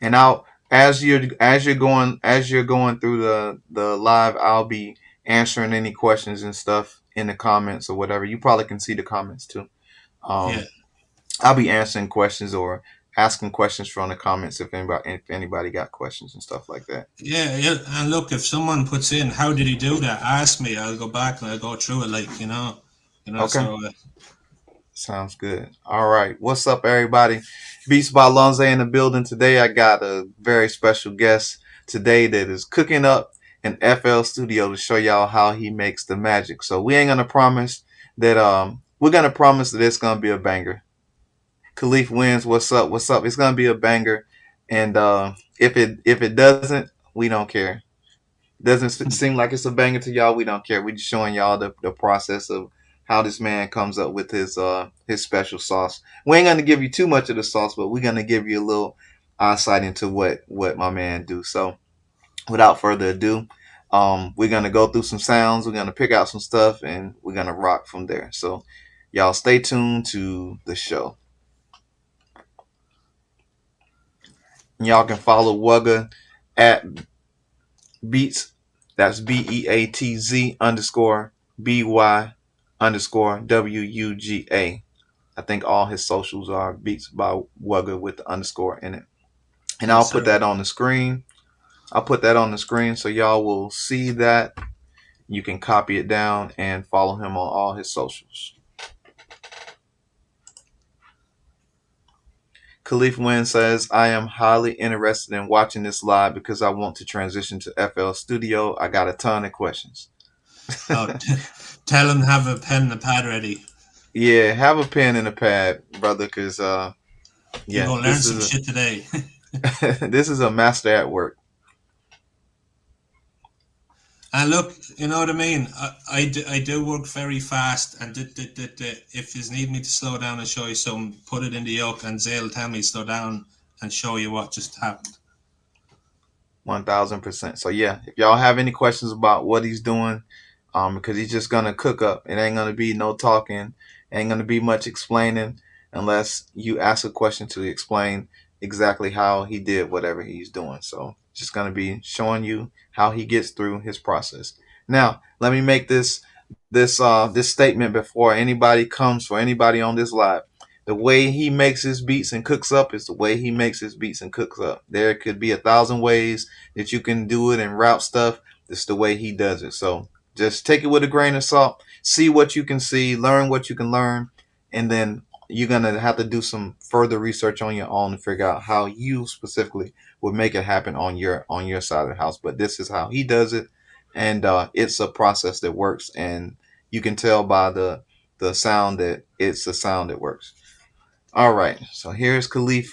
And I'll as you're going through the live, I'll be answering any questions and stuff in the comments or whatever. You probably can see the comments too. Yeah, Um, I'll be answering questions or asking questions from the comments if anybody got questions and stuff like that. yeah, yeah. And look, if someone puts in, how did he do that? Ask me. I'll go back and I'll go through it. Like you know. Okay, So sounds good. All right, what's up, everybody? Beats by Lonze in the building today. I got a very special guest today that is cooking up an FL Studio to show y'all how he makes the magic. So we ain't gonna promise that we're gonna promise that it's gonna be a banger. Khalif wins. What's up? What's up? It's gonna be a banger, and if it doesn't, we don't care. Doesn't seem like it's a banger to y'all. We don't care. We just showing y'all the process of how this man comes up with his special sauce. We ain't gonna give you too much of the sauce, but we're gonna give you a little insight into what my man do. So without further ado, we're gonna go through some sounds. We're gonna pick out some stuff, and we're gonna rock from there. So y'all stay tuned to the show. Y'all can follow Wugga at Beats. That's BEATZ underscore BY underscore WUGA. I think all his socials are Beats by Wugga with the underscore in it. And I'll yes, put sir. that on the screen. I'll put that on the screen so y'all will see that. You can copy it down and follow him on all his socials. Khalif Wynn says, I am highly interested in watching this live because I want to transition to FL Studio. I got a ton of questions. Oh, tell him to have a pen and a pad ready. Yeah, have a pen and a pad, brother, because You're yeah, gonna learn some shit today. this is a master at work. And look, you know what I mean. I do work very fast, and if you need me to slow down and show you some, put it in the yoke, and Zay'll tell me slow down and show you what just happened. 1000%. So yeah, if y'all have any questions about what he's doing, because he's just gonna cook up. It ain't gonna be no talking, ain't gonna be much explaining unless you ask a question to explain exactly how he did whatever he's doing. So just gonna be showing you how he gets through his process. Now, let me make this statement before anybody comes for anybody on this live. The way he makes his beats and cooks up is the way he makes his beats and cooks up. There could be 1,000 ways that you can do it and route stuff. It's the way he does it. So just take it with a grain of salt. See what you can see, learn what you can learn, and then you're gonna have to do some further research on your own to figure out how you specifically would make it happen on your side of the house. But this is how he does it, and it's a process that works, and you can tell by the sound that it's a sound that works. All right, so here's Khalif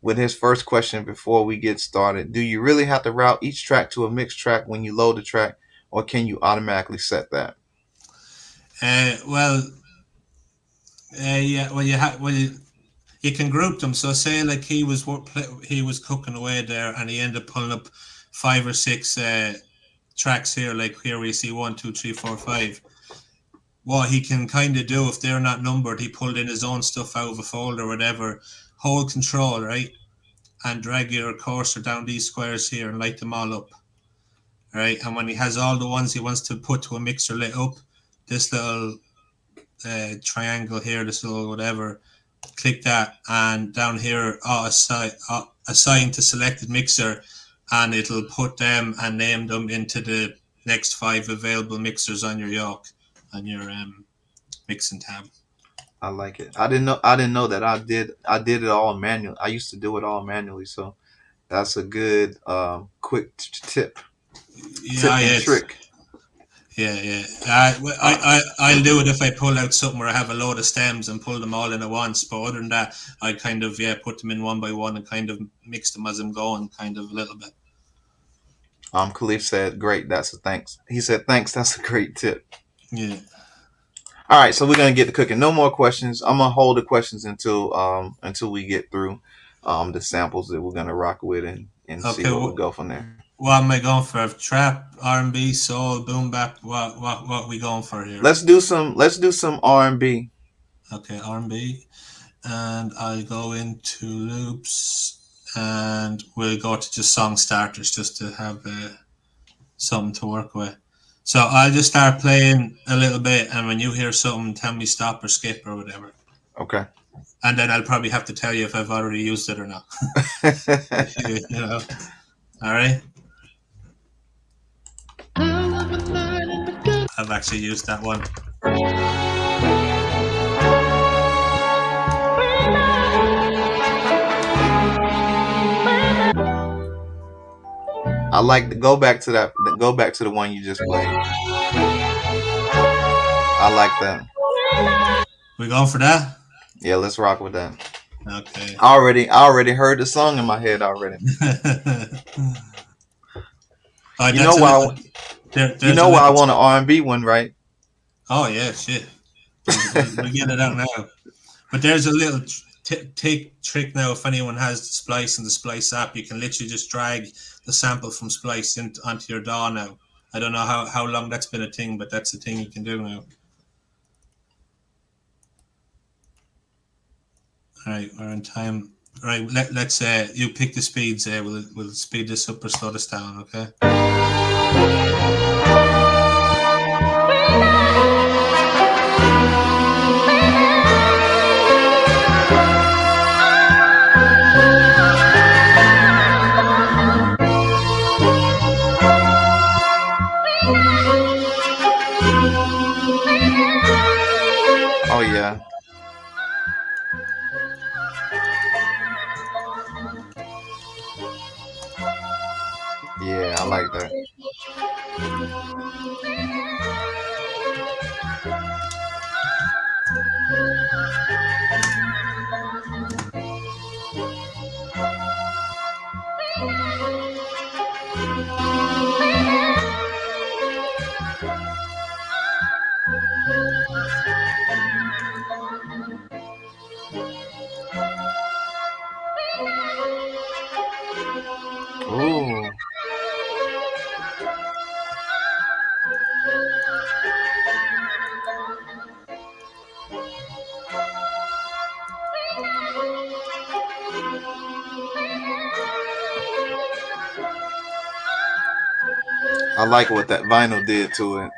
with his first question before we get started. Do you really have to route each track to a mixed track when you load the track, or can you automatically set that? Well, yeah, well you can group them. So say like he was cooking away there, and he ended up pulling up 5 or 6 tracks here. Like here we see 1, 2, 3, 4, 5. What he can kind of do if they're not numbered, he pulled in his own stuff out of a folder or whatever. Hold control, right, and drag your cursor down these squares here and light them all up, right. And when he has all the ones he wants to put to a mixer lit up, this little triangle here, this little whatever, click that, and down here, assign to selected mixer, and it'll put them and name them into the next 5 available mixers on your yoke, on your mixing tab. I like it. I didn't know that. I did it all manually. I used to do it all manually. So that's a good quick tip, Yeah, tip and yeah, trick. yeah. Uh, I'll do it if I pull out something where I have a load of stems and pull them all in at once. But other than that, I kind of put them in one by one and kind of mix them as I'm going, kind of a little bit. Khalif said, "Great, that's a thanks." He said, "Thanks, that's a great tip." Yeah. All right, so we're gonna get to cooking. No more questions. I'm gonna hold the questions until we get through the samples that we're gonna rock with and see Okay. where we go from there. What am I going for? Trap, R&B, soul, boom bap. What are we going for here? Let's do some R&B. Okay, R&B, and I'll go into loops. and we'll go to just song starters just to have something to work with. So I'll just start playing a little bit, and when you hear something, tell me stop or skip or whatever. Okay. And then I'll probably have to tell you if I've already used it or not. You know. All right. I've actually used that one. I like to go back to that. Go back to the one you just played. I like that. We going for that? Yeah, let's rock with that. Okay. I already heard the song in my head already. Oh, You know why? You know why I want an R&B one, right? Oh yeah, shit. We get it out now. But there's a little trick now. If anyone has Splice and the Splice app, you can literally just drag the sample from Splice onto your DAW now. I don't know how long that's been a thing, but that's a thing you can do now. All right, we're on time. All right, let's you pick the speeds. We'll speed this up or slow this down. Okay. Oh yeah. Yeah, I like that. Ooh. I like what that vinyl did to it.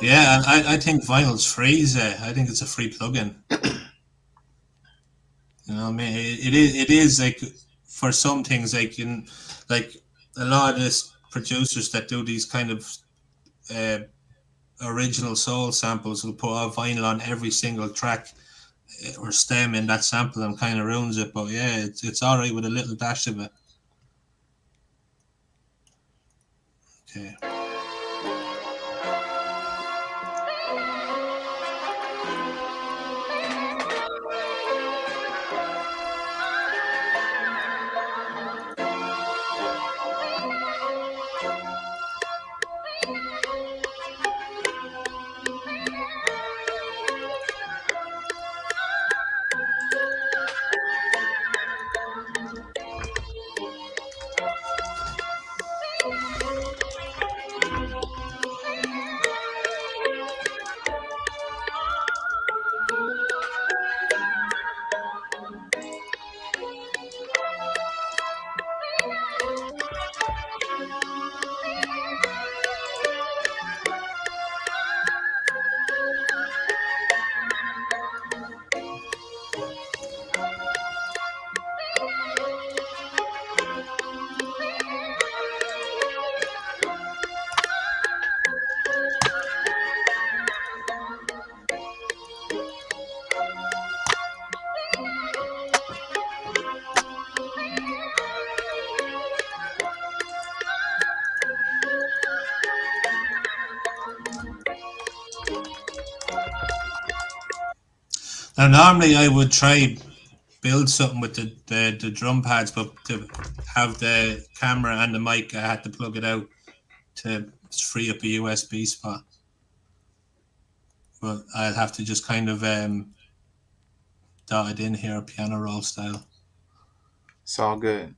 Yeah, and I think vinyl's free. I think it's a free plugin. You know what I mean? It is like for some things like like a lot of this producers that do these kind of uh, original soul samples will put a vinyl on every single track or stem in that sample and kind of ruins it. But yeah, it's all right with a little dash of it. Okay. Now, normally I would try build something with the drum pads, but to have the camera and the mic, I had to plug it out to free up a USB spot. But I'll have to just kind of dot it in here, piano roll style. It's all good.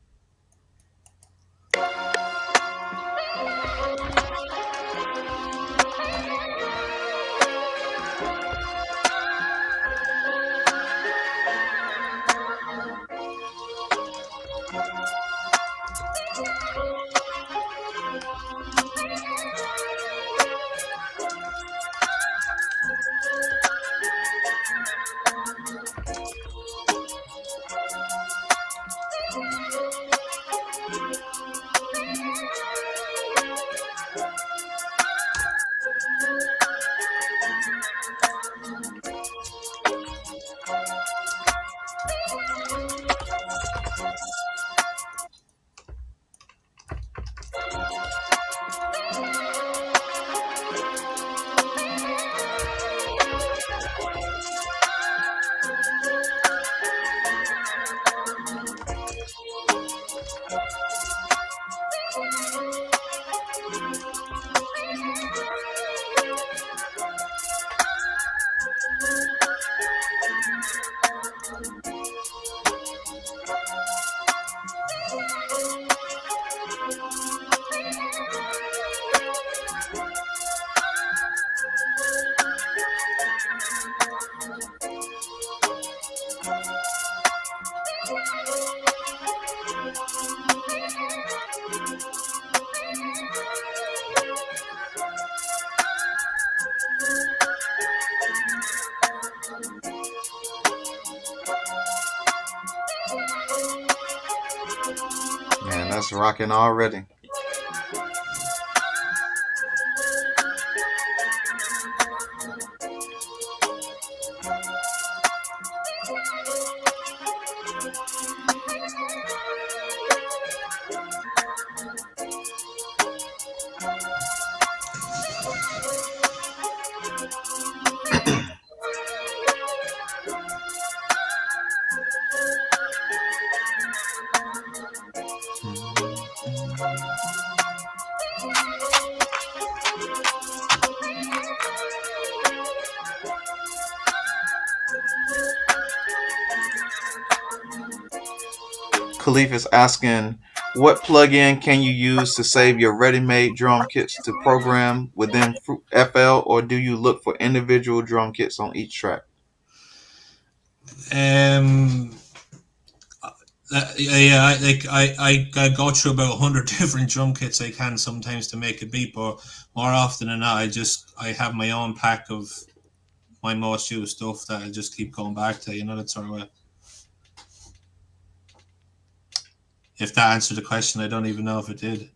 Man, that's rocking already. Khalif is asking, what plugin can you use to save your ready-made drum kits to program within FL, or do you look for individual drum kits on each track? Yeah, I go through about 100 different drum kits I can sometimes to make a beat, but more often than not, I have my own pack of my most used stuff that I just keep going back to. You know, that sort of way. If that answered the question, I don't even know if it did.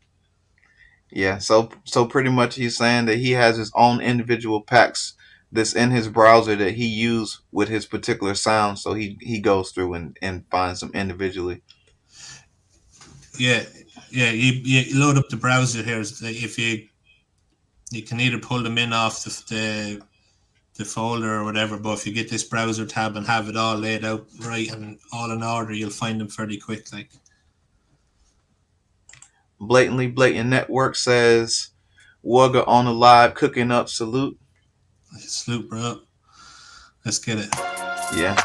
Yeah, so pretty much he's saying that he has his own individual packs that's in his browser that he used with his particular sound. So he goes through and finds them individually. Yeah, you load up the browser here. If you can either pull them in off the folder or whatever, but if you get this browser tab and have it all laid out right and all in order, you'll find them fairly quick. Like Blatantly Blatant Network says, Wugga on the live cooking up, salute. Salute, bro. Let's get it. Yeah.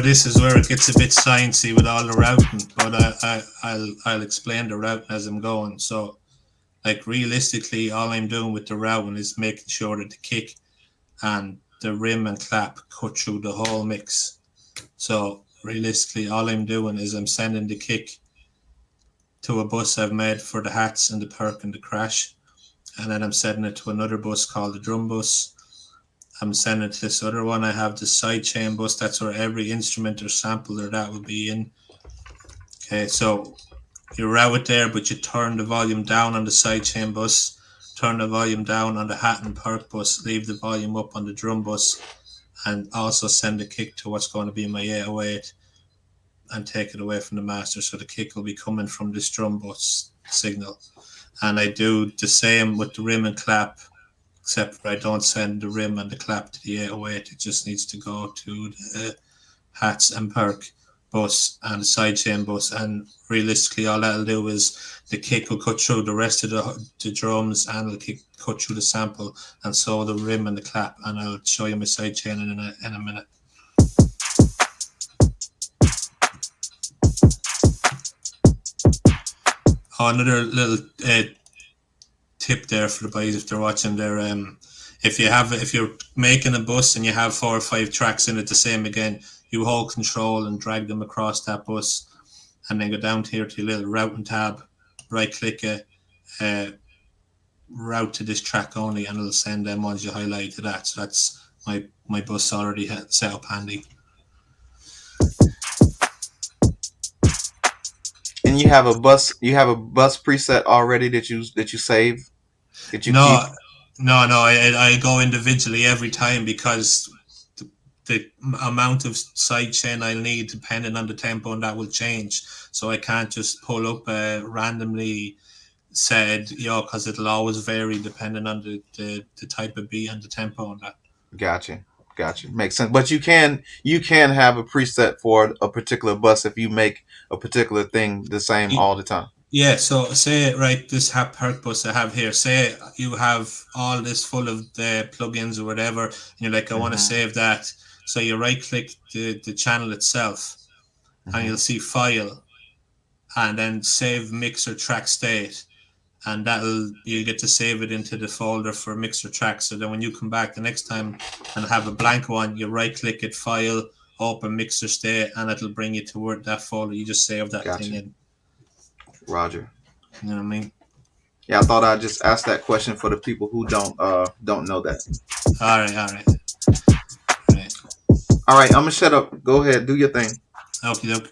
this is where it gets a bit sciencey with all the routing, but I'll explain the routing as I'm going. So, like realistically, all I'm doing with the routing is making sure that the kick and the rim and clap cut through the whole mix. So realistically, all I'm doing is I'm sending the kick to a bus I've made for the hats and the perk and the crash, and then I'm sending it to another bus called the drum bus. I'm sending it to this other one. I have the sidechain bus. That's where every instrument or sample or that will be in. Okay, so you route it there, but you turn the volume down on the sidechain bus, turn the volume down on the hat and perk bus, leave the volume up on the drum bus, and also send the kick to what's going to be my 808 and take it away from the master. So the kick will be coming from this drum bus signal. And I do the same with the rim and clap, except I don't send the rim and the clap to the 808. It just needs to go to the hats and perk bus and the sidechain bus. And realistically, all that'll do is the kick will cut through the rest of the drums, and it'll cut through the sample, and so the rim and the clap. And I'll show you my sidechain in a minute. Oh, another little tip there for the boys if they're watching there. If you're making a bus and you have 4 or 5 tracks in it the same again, you hold control and drag them across that bus, and then go down here to your little routing tab, right click it, route to this track only, and it'll send them ones you highlight to that. So that's my bus already set up handy. And you have a bus preset already that you save? That you keep? No, I go individually every time, because the amount of sidechain I'll need depending on the tempo, and that will change. So I can't just pull up randomly said, because it'll always vary depending on the type of beat and the tempo and that. Gotcha. Makes sense. But you can have a preset for a particular bus if you make a particular thing the same all the time. Yeah, so say, right, this hat perk bus I have here, say you have all this full of the plugins or whatever, and you're like, I want to save that. So you right click the channel itself, and you'll see file, and then save mixer track state, and you'll get to save it into the folder for mixer tracks. So then when you come back the next time and have a blank one, you right click it, file, open mixer state, and it'll bring you to that folder. You just save that thing in. Roger. You know what I mean? Yeah, I thought I'd just ask that question for the people who don't know that. All right. All right, I'm gonna shut up. Go ahead, do your thing. Okie doke.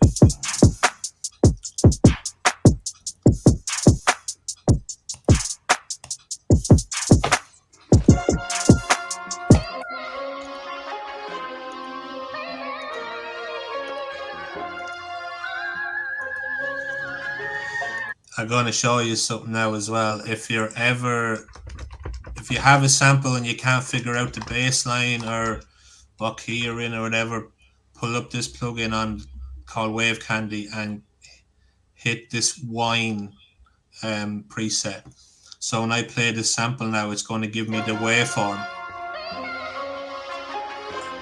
I'm going to show you something now as well. If you have a sample and you can't figure out the bass line or what key you're in or whatever, pull up this plugin called Wave Candy and hit this whine preset. So when I play this sample now, it's going to give me the waveform.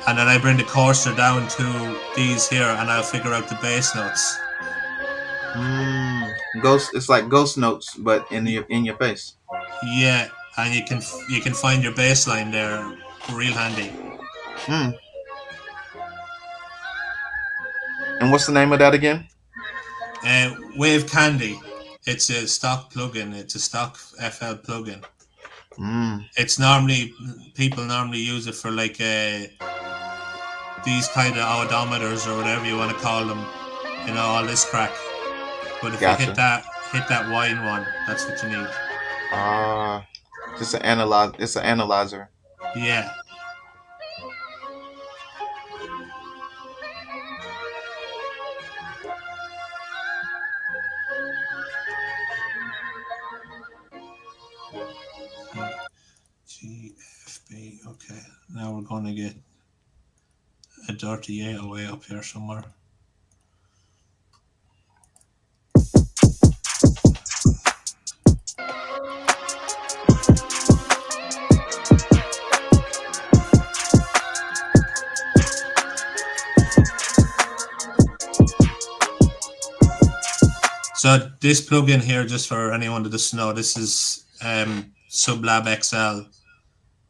And then I bring the cursor down to these here, and I'll figure out the bass notes. It's like ghost notes, but in your face. Yeah, and you can find your bass line there, real handy. And what's the name of that again? Wave Candy. It's a stock plugin. It's a stock FL plugin. It's people normally use it for like these kind of odometers or whatever you want to call them. All this crack. But if you hit that wine one, that's what you need. It's an analyzer. Yeah. GFB. Okay. Now we're going to get a dirty 808 up here somewhere. this plugin here, just for anyone that doesn't know, this is Sublab XL.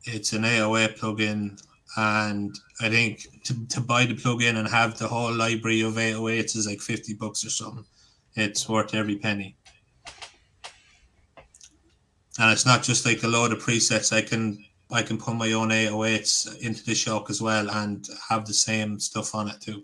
It's an AOA plugin, and I think to buy the plugin and have the whole library of 808s is like $50 or something. It's worth every penny. And it's not just like a load of presets. I can put my own 808s into the Shock as well and have the same stuff on it too.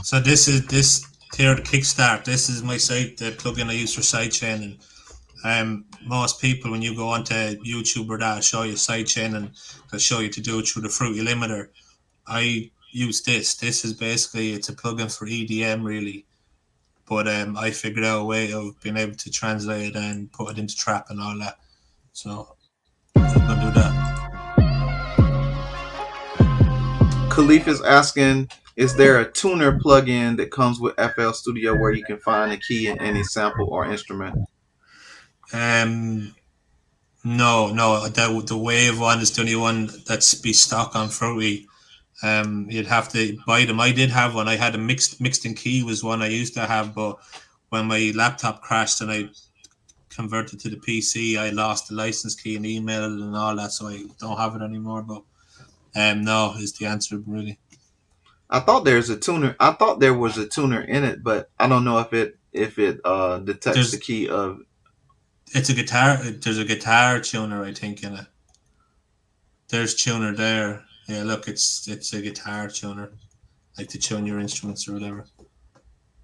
So this here the Kickstart. This is my site, the plugin I use for sidechaining. Most people, when you go onto YouTube or that, show you sidechaining, they'll show you to do it through the Fruity Limiter. I use this. This is basically, it's a plugin for EDM really, but I figured out a way of being able to translate it and put it into trap and all that. So I'm gonna do that. Khalif is asking, is there a tuner plugin that comes with FL Studio where you can find a key in any sample or instrument? No, the Wave one is the only one that's be stock on Fruity. You'd have to buy them. I did have one. I had a mixed in key was one I used to have, but when my laptop crashed and I converted to the PC, I lost the license key and email and all that, so I don't have it anymore. But no is the answer really. I thought there was a tuner in it, but I don't know if it detects the key of. It's a guitar. There's a guitar tuner, I think, in it. There's tuner there. Yeah, look, it's a guitar tuner, like to tune your instruments or whatever.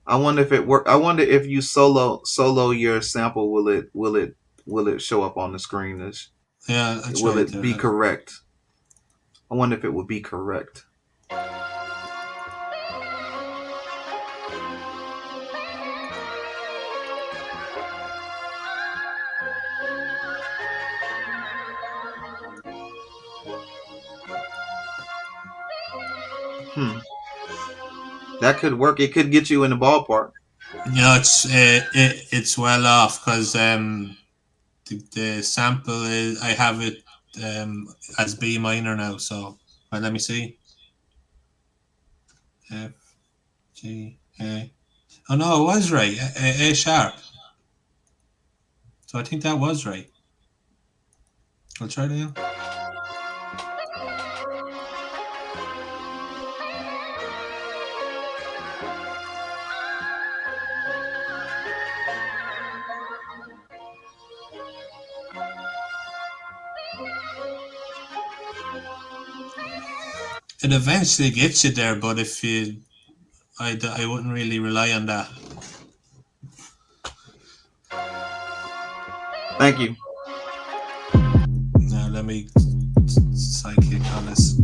I wonder if it work. I wonder if you solo your sample, will it show up on the screen? Yeah, I'll Will try it it be there. correct? I wonder if it would be correct. Hmm. That could work. It could get you in the ballpark. No, it's well off because the sample is I have it as B minor now. So let me see. F G A. Oh no, it was right. A sharp. So I think that was right. I'll try it again. It eventually gets you there, but if you, I wouldn't really rely on that. Thank you. Now let me sidekick on this.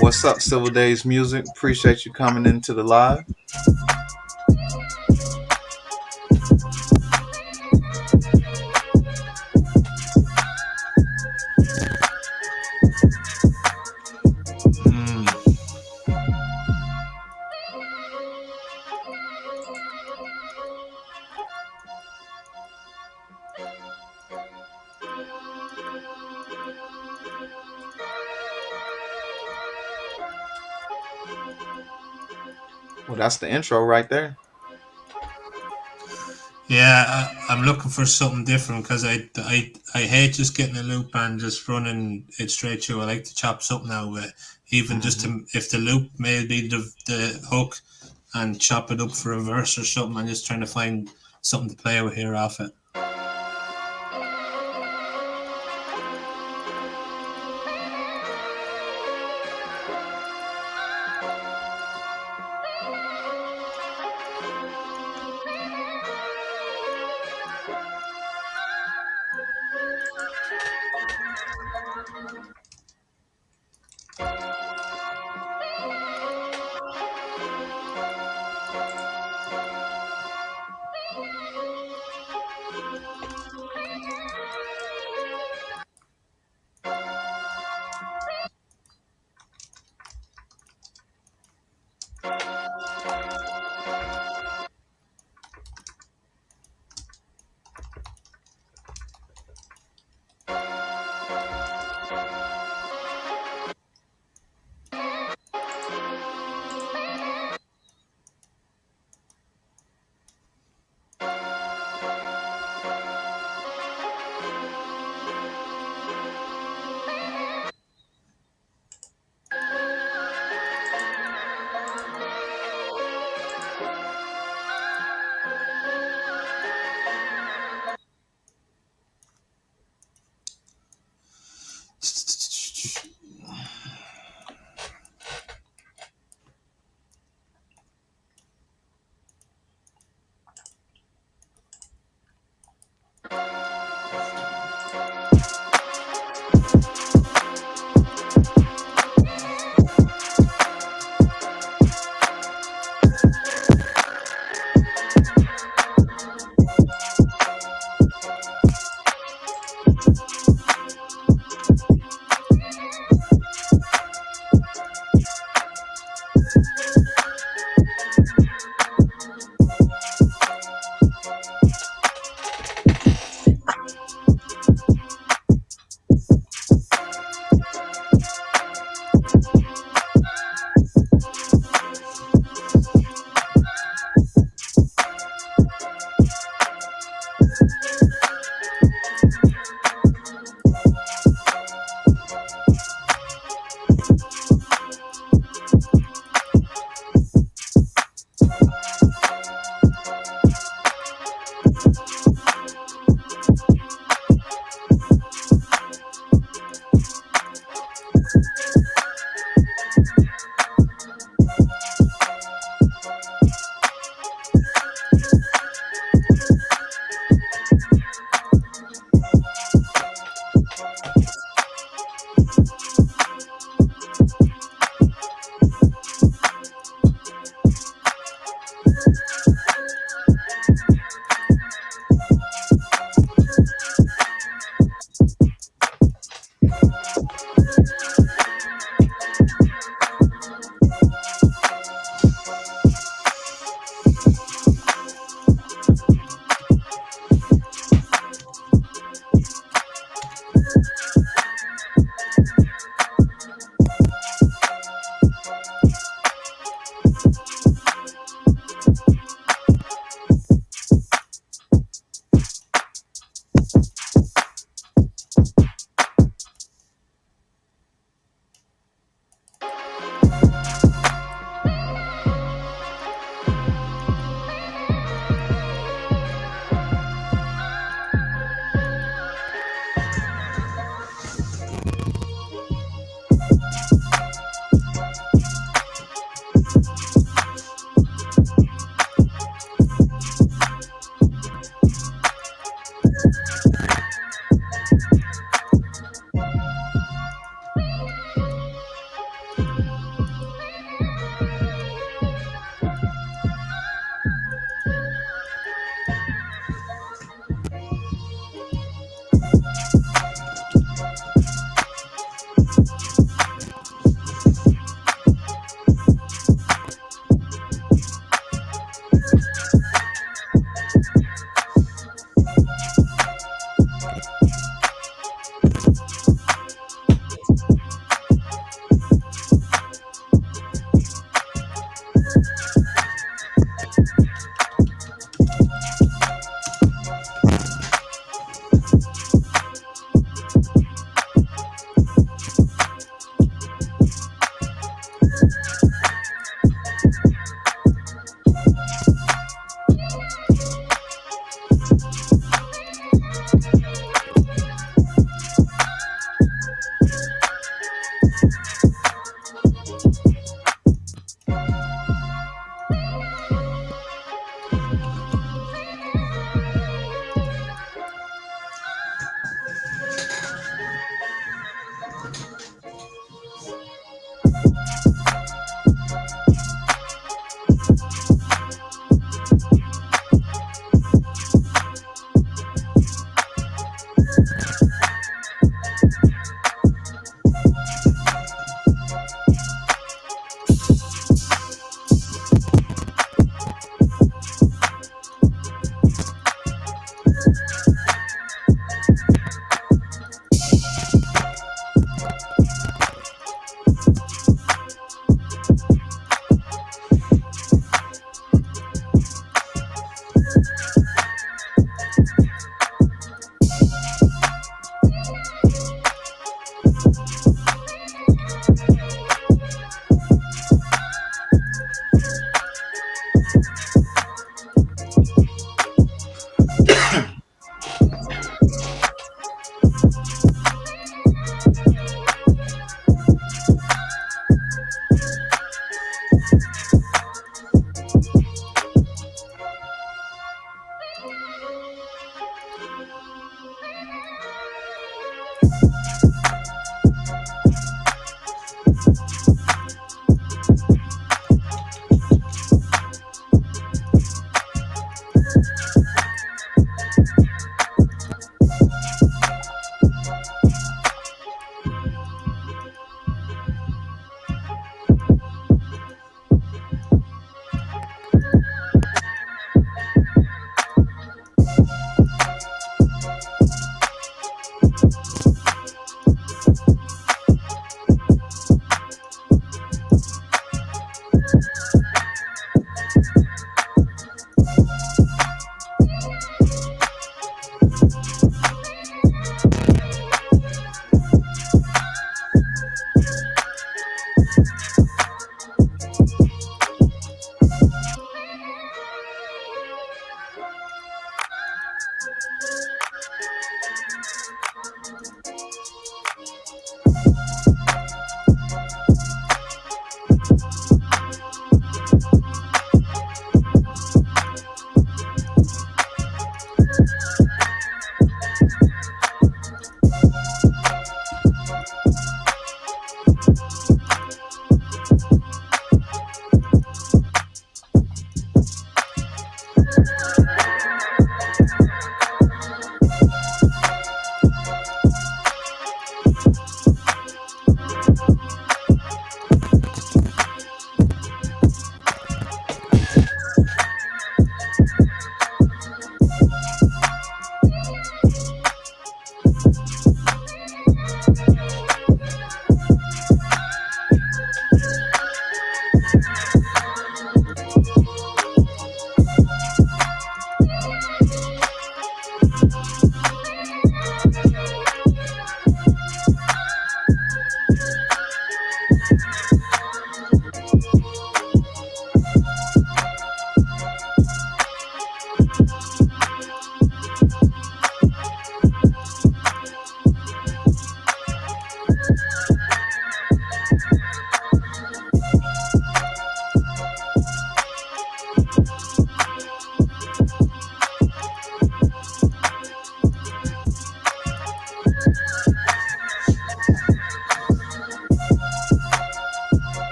What's up, Civil Days Music? Appreciate you coming into the live. Well, that's the intro right there. Yeah, I'm looking for something different because I hate just getting a loop and just running it straight through. I like to chop something out of it, even just to, if the loop may be the hook, and chop it up for a verse or something. I'm just trying to find something to play with here off it.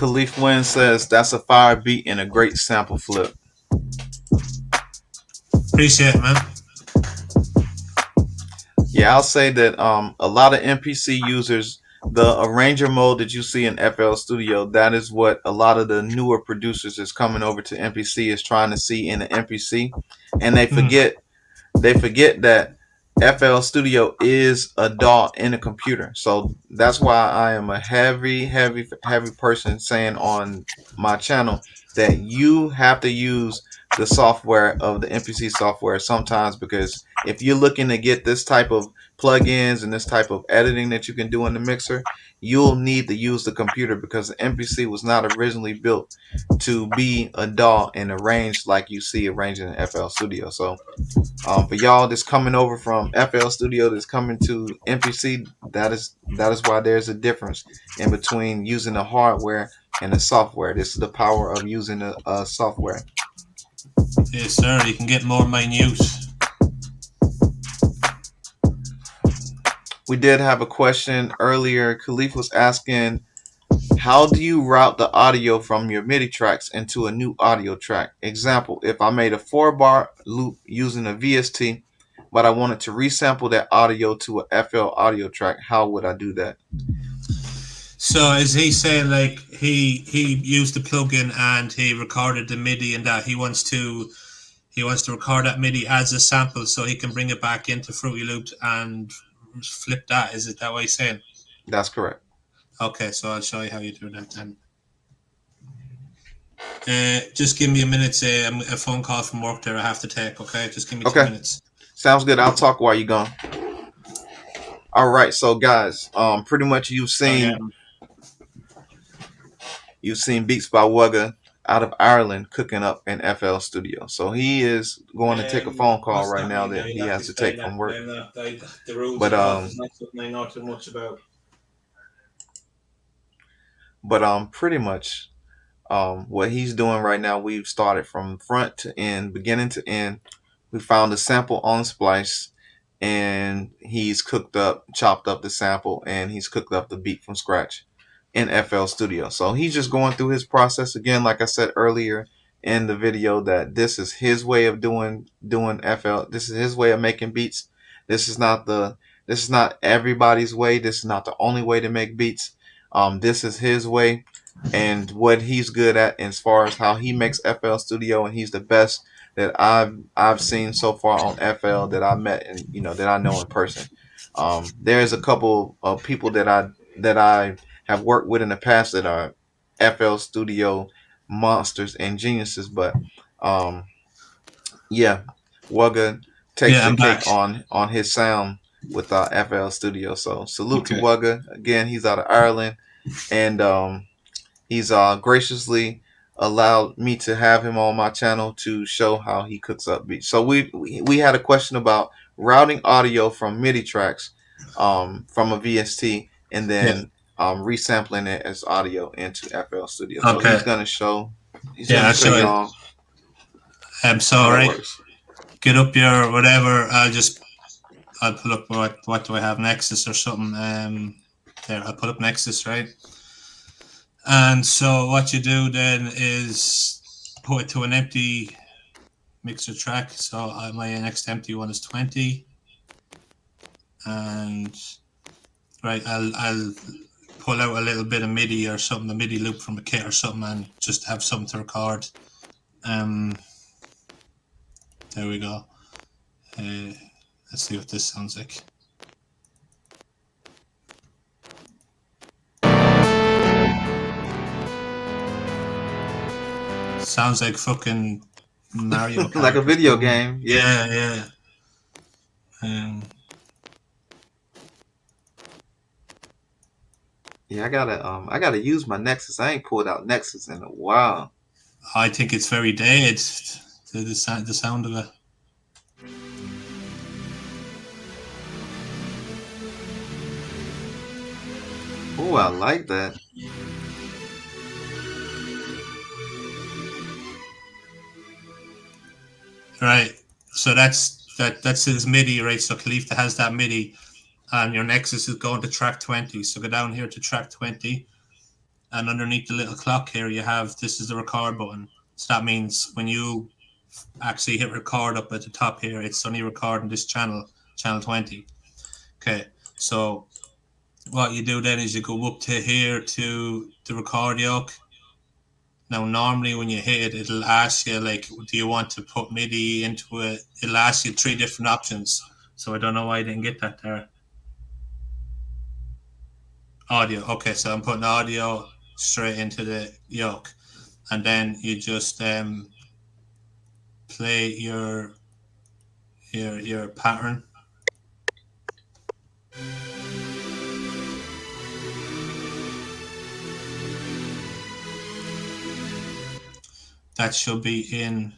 Khalif Wynn says that's a fire beat and a great sample flip. Appreciate it, man. Yeah, I'll say that a lot of MPC users, the arranger mode that you see in FL Studio, that is what a lot of the newer producers is coming over to MPC is trying to see in the MPC, and they forget that FL Studio is a DAW in a computer. So that's why I am a heavy person saying on my channel that you have to use the software of the MPC software sometimes, because if you're looking to get this type of plugins and this type of editing that you can do in the mixer, you'll need to use the computer, because the MPC was not originally built to be a DAW and arranged like you see arranged in FL Studio. So for y'all that's coming over from FL Studio that's coming to MPC, that is why there's a difference in between using the hardware and the software. This is the power of using the software. Yes, sir. You can get more minute. We did have a question earlier. Khalif was asking, how do you route the audio from your MIDI tracks into a new audio track? Example, if I made a 4-bar loop using a VST, but I wanted to resample that audio to a FL audio track, how would I do that? So is he saying like he used the plugin and he recorded the MIDI, and that he wants to record that MIDI as a sample so he can bring it back into Fruity Loops and flip that? Is it that way he's saying? That's correct. Okay, so I'll show you how you do that then. Just give me a minute. A phone call from work there I have to take. Okay, just give me 2 minutes. Sounds good. I'll talk while you're gone. All right, so guys, pretty much Oh yeah, you've seen Beats by Wugga out of Ireland cooking up in FL Studio. So he is going to take a phone call must right not now mean that now. he You'll have to has to take explain from that. work. I'm not, the rules But of golf is not something I know too much about. pretty much what he's doing right now, we've started from front to end, beginning to end. We found a sample on Splice, and he's chopped up the sample, and he's cooked up the beat from scratch in FL Studio. So he's just going through his process again. Like I said earlier in the video, that this is his way of doing FL. This is his way of making beats. This is not the this is not everybody's way. This is not the only way to make beats. This is his way and what he's good at as far as how he makes FL Studio, and he's the best that I've seen so far on FL that I met and that I know in person. There's a couple of people that I have worked with in the past that are FL Studio monsters and geniuses, but um, yeah, Wugga takes Yeah, the I'm cake back. on his sound with FL Studio. So salute to Okay. Wugga again. He's out of Ireland, and he's graciously allowed me to have him on my channel to show how he cooks up beats. So we had a question about routing audio from MIDI tracks from a VST and Yeah. then resampling it as audio into FL Studio. So Okay. he's Yeah, gonna I'll show show you. y'all So how all that right, works. get up your whatever. I'll pull up what do I have, Nexus or something. There, I'll put up Nexus, right? And so what you do then is put it to an empty mixer track. So my next empty one is 20, and right, I'll pull out a little bit of MIDI or something, a MIDI loop from a kit or something, and just have something to record. There we go. Let's see what this sounds like. Sounds like fucking Mario Kart. Like a video game. Yeah. Yeah. Yeah, I gotta use my Nexus. I ain't pulled out Nexus in a while. I think it's very dead. The sound of it. Oh, I like that. Right. So that's his MIDI, right? So Khalifa has that MIDI, and your Nexus is going to track 20. So go down here to track 20, and underneath the little clock here, you have this is the record button. So that means when you actually hit record up at the top here, it's only recording this channel 20. Okay. So what you do then is you go up to here to the record yoke. Now, normally when you hit it, it'll ask you, like, do you want to put MIDI into it? It'll ask you 3 different options. So I don't know why I didn't get that there. Audio. Okay, so I'm putting audio straight into the yoke. And then you just play your pattern. That should be in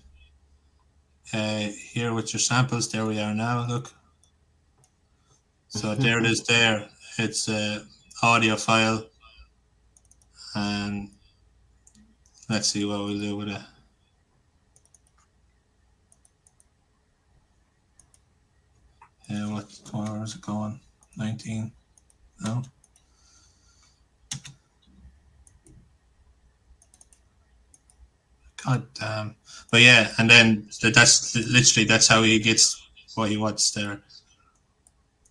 here with your samples. There we are now. Look. So there it is. There, it's a audio file, and let's see what we'll do with it. Yeah, where is it going? 19. No. God damn. But yeah, and then that's literally that's how he gets what he wants there.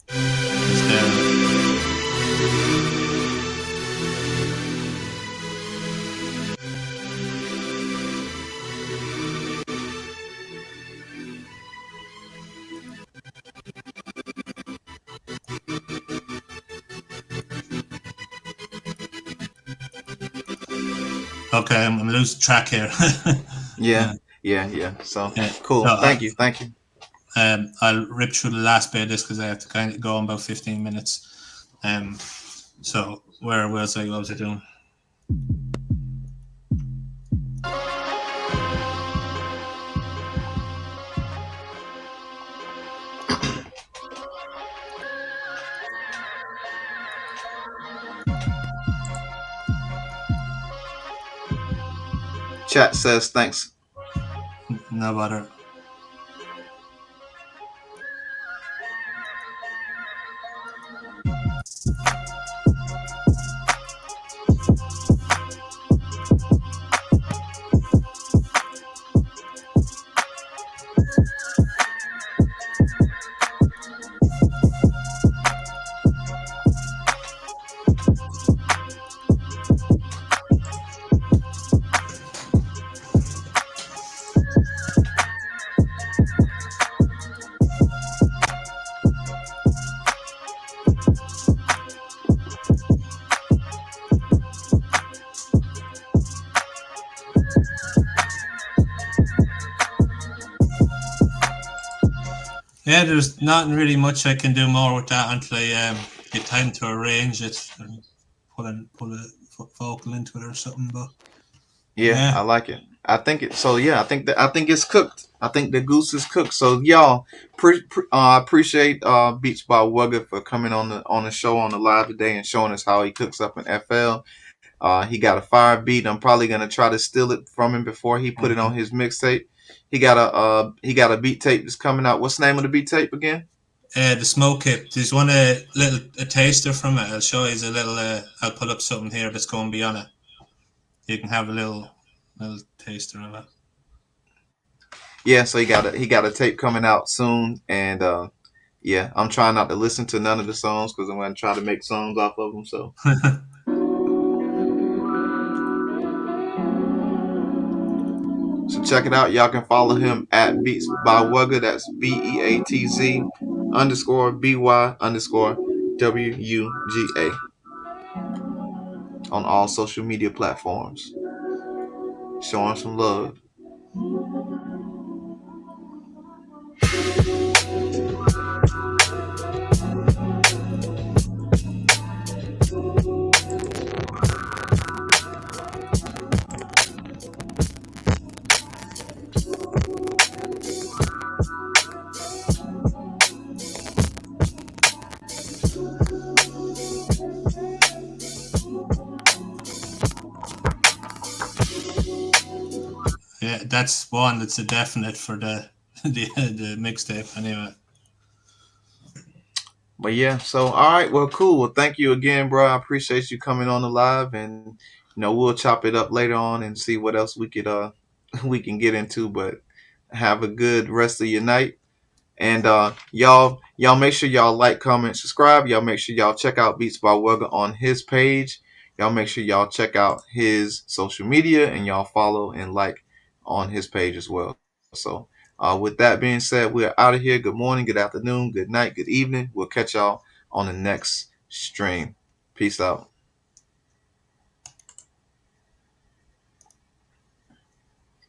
It's there. Okay, I'm losing track here. Yeah. So Yeah. cool. So, Thank you. I'll rip through the last bit of this because I have to kind of go in about 15 minutes. So where was I? What was I doing? Chat says thanks. No bother. Yeah, there's not really much I can do more with that until I get time to arrange it and put a vocal into it or something. But Yeah, yeah, I like it. I think it. So yeah, I think it's cooked. I think the goose is cooked. So y'all, appreciate Beats by Wugga for coming on the show on the live today and showing us how he cooks up an FL. He got a fire beat. I'm probably gonna try to steal it from him before he put it on his mixtape. He got a beat tape that's coming out. What's the name of the beat tape again? the smoke kit. There's one a taster from it. I'll show you. A little. I'll put up something here that's going to be on it. You can have a little taster of it. Yeah, so he got a tape coming out soon, and yeah, I'm trying not to listen to none of the songs because I'm gonna try to make songs off of them. So. So check it out. Y'all can follow him at Beats by Wugga. That's BEATZ underscore BY underscore WUGA on all social media platforms. Showing some love. Yeah, that's one that's a definite for the mixtape anyway. But yeah, so all right, well, cool. Well, thank you again, bro. I appreciate you coming on the live, and we'll chop it up later on and see what else we could we can get into. But have a good rest of your night. And y'all make sure y'all like, comment, subscribe. Y'all make sure y'all check out Beats by Wugga on his page. Y'all make sure y'all check out his social media and y'all follow and like on his page as well. So with that being said, we're out of here. Good morning, good afternoon, good night, good evening. We'll catch y'all on the next stream. Peace out.